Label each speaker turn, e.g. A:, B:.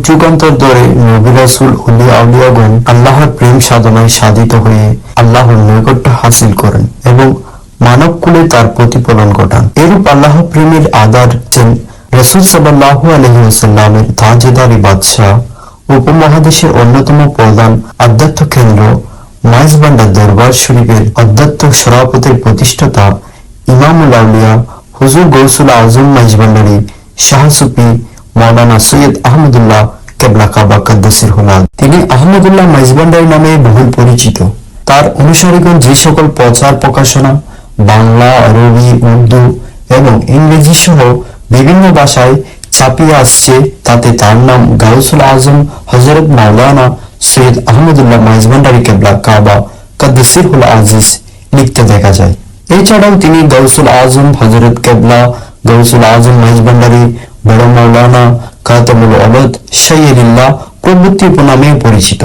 A: যুগান্তর ধরে নবী রাসূল ওলিয়া আউলিয়াগণ আল্লাহর প্রেম সাধনায় সাধিত হয়ে আল্লাহর নৈকট্য হাসিল করেন এবং মানবকুলে তার প্রতিফলন ঘটান। এরূপ আল্লাহ প্রেমের আধার হচ্ছেন রাসূল সাল্লাল্লাহু আলাইহি ওয়াসাল্লামের তাজদারি বাদশাহ, উপমহাদেশের অন্যতম প্রধান আধ্যাত্ম কেন্দ্র মাইজভান্ডার দরবার শরীফের অধ্যাত্ম সভাপতির প্রতিষ্ঠাতা ইমামুল আউলিয়া হুজুর গৌসুল আজম মাইজভান্ডারী শাহ সুফি মাওলানা সৈয়দ আহমদুল্লাহ কেবলা কাবা কাদ্দাসির হুলাদ। তিনি আহমদুল্লাহ মাইজভান্ডারী নামে বহুল পরিচিত। তার অনুসারীগণ যে সকল প্রচার প্রকাশনা বাংলা, আরবি, উর্দু এবং ইংরেজি সহ বিভিন্ন ভাষায় ছাপিয়ে আসছে, তাতে তার নাম গাউসুল আজম হযরত মাওলানা সৈয়দ আহমদুল্লাহ মাইজভান্ডারী কেবলা কাবা কাদ্দাসির হুল আজিজ লিখতে দেখা যায়। এছাড়াও তিনি গাউসুল আজম হযরত কেবলা গাউসুল আজম মাইজভান্ডারী, বড় মাওলানা, খাতামুল ওলাদ, শাইয়্যিদুল্লাহ প্রভৃতি উপনামে পরিচিত।